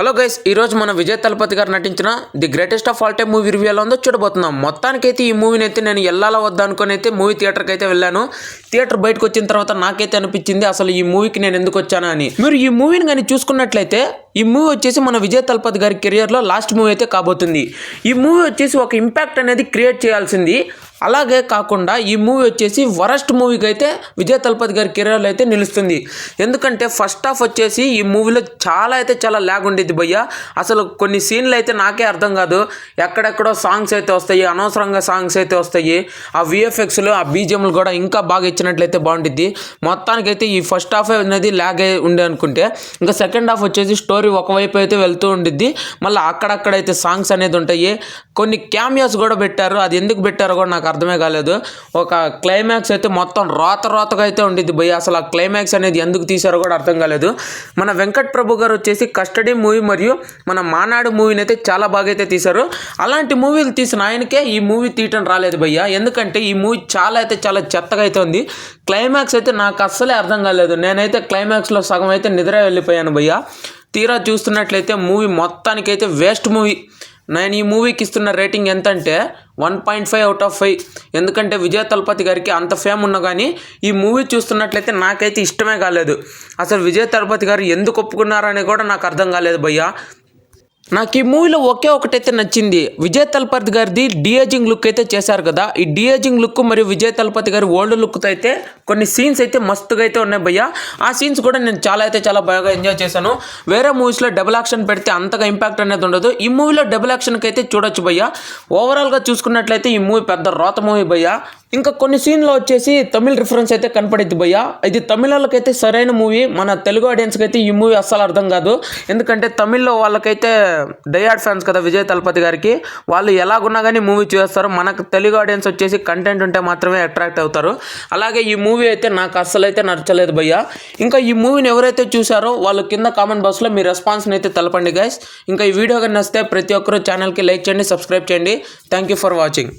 Hello guys, ఈరోజు మన విజయ్ తలపతి గారు నటించిన the greatest of all time movie review ఎలా ఉందో చూడబోతున్నాం. మొత్తానికైతే ఈ మూవీని అయితే నేను వెళ్ళాలా వద్దా అనుకుని అయితే మూవీ థియేటర్కి అయితే వెళ్ళాను. థియేటర్ బయటకు వచ్చిన తర్వాత నాకైతే అనిపించింది అసలు ఈ మూవీకి నేను ఎందుకు వచ్చానా అని. మీరు ఈ మూవీని కానీ చూసుకున్నట్లయితే ఈ మూవీ వచ్చేసి మన విజయ్ తలపతి గారి కెరియర్లో లాస్ట్ మూవీ అయితే కాబోతుంది. ఈ మూవీ వచ్చేసి ఒక ఇంపాక్ట్ అనేది క్రియేట్ చేయాల్సింది. అలాగే కాకుండా ఈ మూవీ వచ్చేసి వరస్ట్ మూవీకి అయితే విజయ్ తలపతి గారి కెరియర్లో అయితే నిలుస్తుంది. ఎందుకంటే ఫస్ట్ హాఫ్ వచ్చేసి ఈ మూవీలో చాలా ల్యాగ్ ఉండేది భయ్య. అసలు కొన్ని సీన్లు అయితే నాకే అర్థం కాదు. ఎక్కడెక్కడో సాంగ్స్ అయితే వస్తాయి, అనవసరంగా సాంగ్స్ అయితే వస్తాయి. ఆ విఎఫ్ఎక్స్లు ఆ బీజిఎంలు కూడా ఇంకా బాగా ఇచ్చినట్లయితే బాగుంటుంది. మొత్తానికైతే ఈ ఫస్ట్ హాఫ్ అనేది ల్యాగ్ ఉండే అనుకుంటే ఇంకా సెకండ్ హాఫ్ వచ్చేసి స్టోరీ ఒకవైపు అయితే వెళ్తూ ఉండిద్ది. మళ్ళీ అక్కడక్కడైతే సాంగ్స్ అనేది ఉంటాయి. కొన్ని క్యామియోస్ కూడా పెట్టారు. అది ఎందుకు పెట్టారో కూడా నాకు అర్థమే కాలేదు. ఒక క్లైమాక్స్ అయితే మొత్తం రోతగా అయితే ఉండిద్ది భయ్య. అసలు ఆ క్లైమాక్స్ అనేది ఎందుకు తీశారో కూడా అర్థం కాలేదు. మన వెంకట్ ప్రభు గారు వచ్చేసి కస్టడీ మూవీ మరియు మన మానాడు మూవీని అయితే చాలా బాగా అయితే తీశారు. అలాంటి మూవీలు తీసిన ఆయనకే ఈ మూవీ తీయటం రాలేదు భయ్య. ఎందుకంటే ఈ మూవీ చాలా చెత్తగా అయితే ఉంది. క్లైమాక్స్ అయితే నాకు అస్సలే అర్థం కాలేదు. నేనైతే క్లైమాక్స్లో సగం అయితే నిద్ర వెళ్ళిపోయాను భయ్య. తీరా చూస్తున్నట్లయితే మూవీ మొత్తానికైతే వేస్ట్ మూవీ. నేను ఈ మూవీకి ఇస్తున్న రేటింగ్ ఎంత అంటే 1.5 అవుట్ ఆఫ్ 5. ఎందుకంటే విజయ్ తలపతి గారికి అంత ఫేమ్ ఉన్నా కానీ ఈ మూవీ చూస్తున్నట్లయితే నాకైతే ఇష్టమే కాలేదు. అసలు విజయ్ తలపతి గారు ఎందుకు ఒప్పుకున్నారని కూడా నాకు అర్థం కాలేదు భయ్య. నాకు ఈ మూవీలో ఒకటైతే నచ్చింది. విజయ్ తలపతి గారిది డిఏజింగ్ లుక్ అయితే చేశారు కదా. ఈ డిఏజింగ్ లుక్ మరియు విజయ్ తలపతి గారి ఓల్డ్ లుక్తో అయితే కొన్ని సీన్స్ అయితే మస్తుగా అయితే ఉన్నాయి భయ్య. ఆ సీన్స్ కూడా నేను చాలా బాగా ఎంజాయ్ చేశాను. వేరే మూవీస్లో డబుల్ యాక్షన్ పెడితే అంతగా ఇంపాక్ట్ అనేది ఉండదు. ఈ మూవీలో డబుల్ యాక్షన్కి అయితే చూడొచ్చు భయ్య. ఓవరాల్గా చూసుకున్నట్లయితే ఈ మూవీ పెద్ద రోత మూవీ భయ్య. ఇంకా కొన్ని సీన్లో వచ్చేసి తమిళ్ రిఫరెన్స్ అయితే కనపడిద్ది భయ్య. ఇది తమిళ వాళ్ళకైతే సరైన మూవీ. మన తెలుగు ఆడియన్స్కి అయితే ఈ మూవీ అస్సలు అర్థం కాదు. ఎందుకంటే తమిళ్లో వాళ్ళకైతే డయాడ్ ఫ్యాన్స్ కదా విజయ్ తలపతి గారికి. వాళ్ళు ఎలాగున్నా కానీ మూవీ చూస్తారు. మనకు తెలుగు ఆడియన్స్ వచ్చేసి కంటెంట్ ఉంటే మాత్రమే అట్రాక్ట్ అవుతారు. అలాగే ఈ మూవీ అయితే నాకు అస్సలు అయితే నచ్చలేదు భయ్య. ఇంకా ఈ మూవీని ఎవరైతే చూసారో వాళ్ళు కింద కామెంట్ బాక్స్లో మీ రెస్పాన్స్ని అయితే తెలపండి గైస్. ఇంకా ఈ వీడియో కానీ నచ్చితే ప్రతి ఒక్కరూ ఛానల్కి లైక్ చేయండి, సబ్స్క్రైబ్ చేయండి. Thank you for watching.